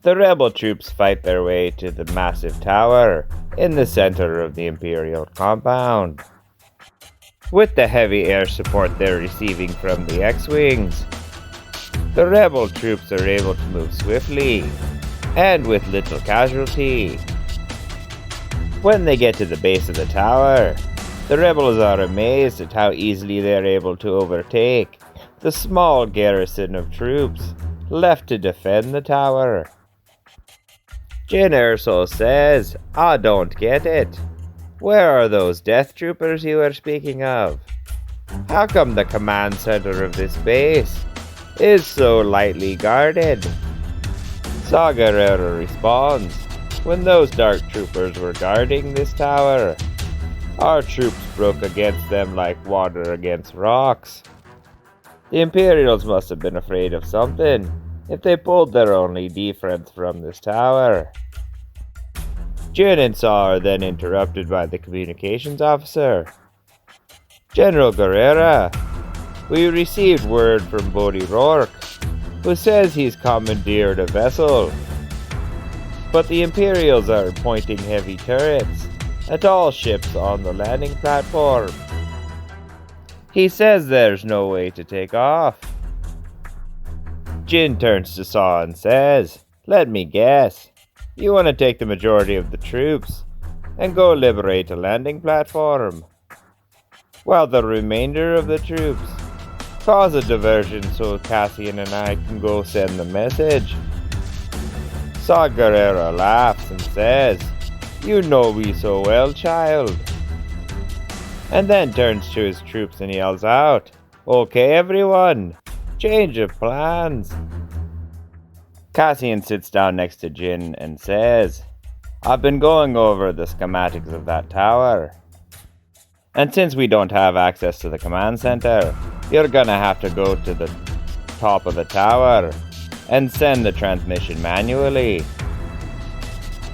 The rebel troops fight their way to the massive tower in the center of the Imperial compound. With the heavy air support they're receiving from the X-Wings, the rebel troops are able to move swiftly and with little casualty. When they get to the base of the tower, the rebels are amazed at how easily they're able to overtake the small garrison of troops left to defend the tower. Jyn Erso says, "I don't get it. Where are those death troopers you were speaking of? How come the command center of this base is so lightly guarded?" Saw Gerrera responds, "When those dark troopers were guarding this tower, our troops broke against them like water against rocks. The Imperials must have been afraid of something if they pulled their only defense from this tower." Jyn and Saw are then interrupted by the communications officer. "General Gerrera, we received word from Bodhi Rourke, who says he's commandeered a vessel. But the Imperials are pointing heavy turrets at all ships on the landing platform. He says there's no way to take off." Jyn turns to Saw and says, "Let me guess. You want to take the majority of the troops and go liberate a landing platform, while the remainder of the troops cause a diversion so Cassian and I can go send the message." Saw Gerrera laughs and says, "You know me so well, child," and then turns to his troops and yells out, "Okay, everyone, change of plans." Cassian sits down next to Jyn and says, "I've been going over the schematics of that tower, and since we don't have access to the command center, you're gonna have to go to the top of the tower and send the transmission manually."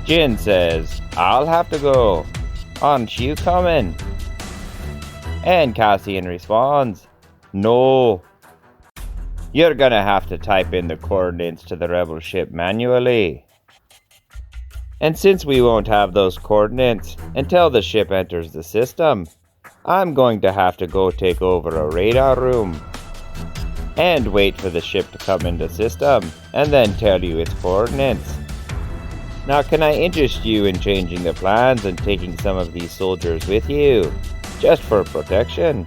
Jyn says, "I'll have to go. Aren't you coming?" And Cassian responds, "No. You're gonna have to type in the coordinates to the rebel ship manually. And since we won't have those coordinates until the ship enters the system, I'm going to have to go take over a radar room and wait for the ship to come into system and then tell you its coordinates. Now, can I interest you in changing the plans and taking some of these soldiers with you, just for protection?"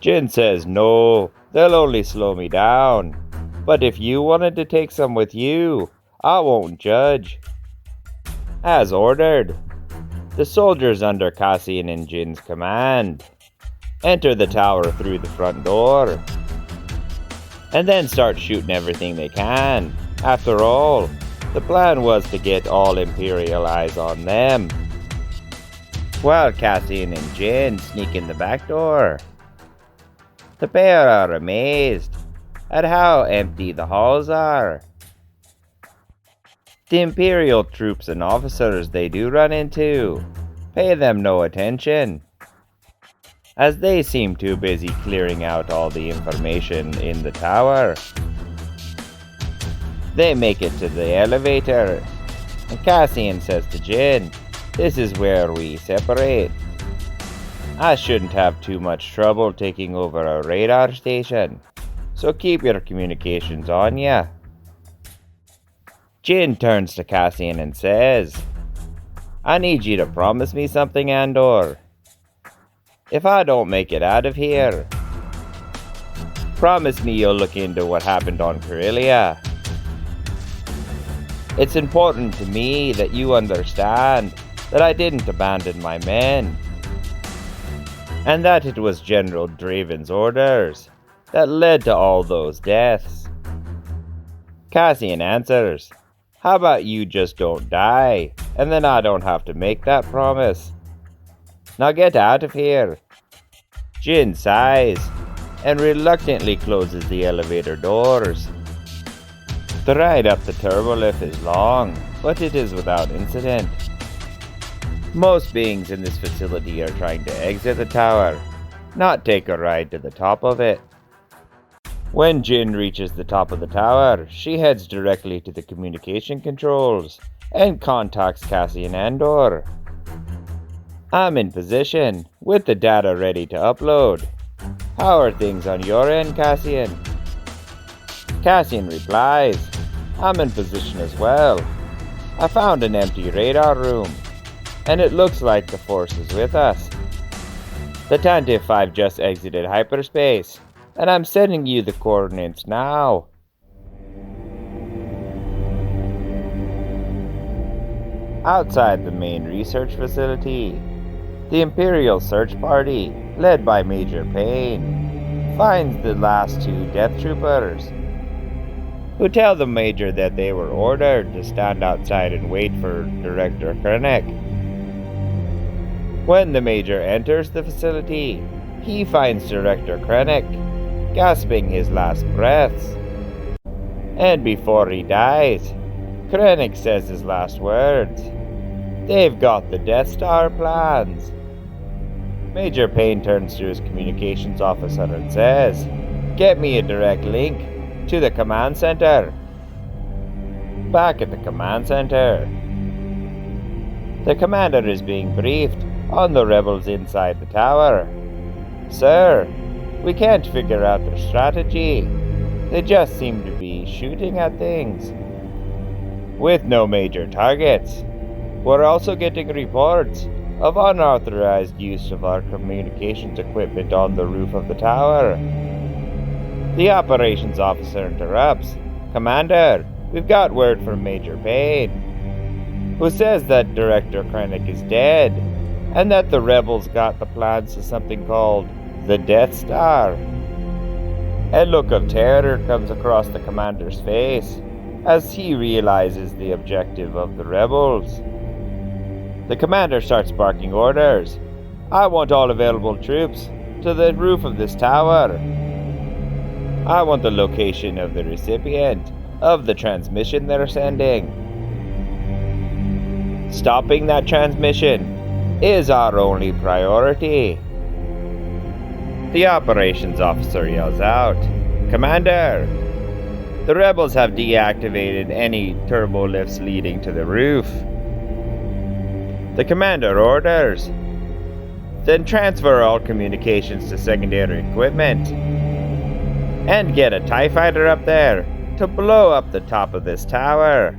Jyn says, "No, they'll only slow me down. But if you wanted to take some with you, I won't judge." As ordered, the soldiers under Cassian and Jyn's command enter the tower through the front door, and then start shooting everything they can. After all, the plan was to get all Imperial eyes on them, while Cassian and Jyn sneak in the back door. The pair are amazed at how empty the halls are. The Imperial troops and officers they do run into pay them no attention, as they seem too busy clearing out all the information in the tower. They make it to the elevator, and Cassian says to Jyn, "This is where we separate. I shouldn't have too much trouble taking over a radar station, so keep your communications on ya." Jyn turns to Cassian and says, "I need you to promise me something, Andor. If I don't make it out of here, promise me you'll look into what happened on Corellia. It's important to me that you understand that I didn't abandon my men, and that it was General Draven's orders that led to all those deaths." Cassian answers, "How about you just don't die, and then I don't have to make that promise? Now get out of here." Jyn sighs and reluctantly closes the elevator doors. The ride up the turbolift is long, but it is without incident. Most beings in this facility are trying to exit the tower, not take a ride to the top of it. When Jin reaches the top of the tower, she heads directly to the communication controls and contacts Cassian Andor. I'm in position, with the data ready to upload. How are things on your end, Cassian? Cassian replies, I'm in position as well. I found an empty radar room, and it looks like the Force is with us. The Tantive 5 just exited hyperspace, and I'm sending you the coordinates now. Outside the main research facility, the Imperial search party, led by Major Payne, finds the last two Death Troopers, who tell the Major that they were ordered to stand outside and wait for Director Krennic. When the Major enters the facility, he finds Director Krennic gasping his last breaths. And before he dies, Krennic says his last words. They've got the Death Star plans. Major Payne turns to his communications officer and says, get me a direct link to the command center. Back at the command center, the commander is being briefed on the rebels inside the tower. Sir, we can't figure out their strategy. They just seem to be shooting at things, with no major targets. We're also getting reports of unauthorized use of our communications equipment on the roof of the tower. The operations officer interrupts. Commander, we've got word from Major Payne, who says that Director Krennic is dead, and that the rebels got the plans to something called the Death Star. A look of terror comes across the commander's face as he realizes the objective of the rebels. The commander starts barking orders. I want all available troops to the roof of this tower. I want the location of the recipient of the transmission they're sending. Stopping that transmission is our only priority. The operations officer yells out, Commander, the rebels have deactivated any turbo lifts leading to the roof. The commander orders, then transfer all communications to secondary equipment, and get a TIE fighter up there to blow up the top of this tower.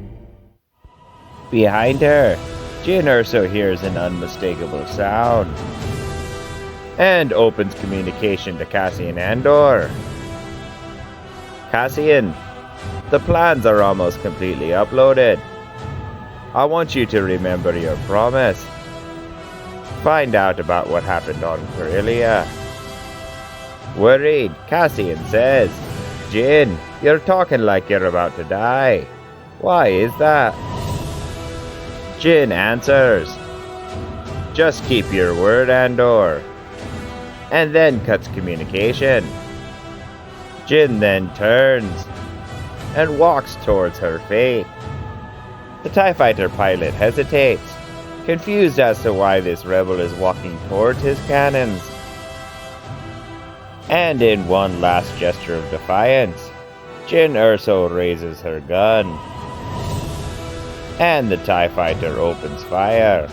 Behind her, Jyn Erso hears an unmistakable sound, and opens communication to Cassian Andor. Cassian, the plans are almost completely uploaded. I want you to remember your promise. Find out about what happened on Corellia. Worried, Cassian says, Jyn, you're talking like you're about to die. Why is that? Jyn answers, just keep your word, Andor. And then cuts communication. Jyn then turns and walks towards her fate. The TIE fighter pilot hesitates, confused as to why this rebel is walking towards his cannons. And in one last gesture of defiance, Jyn Erso raises her gun, and the TIE fighter opens fire.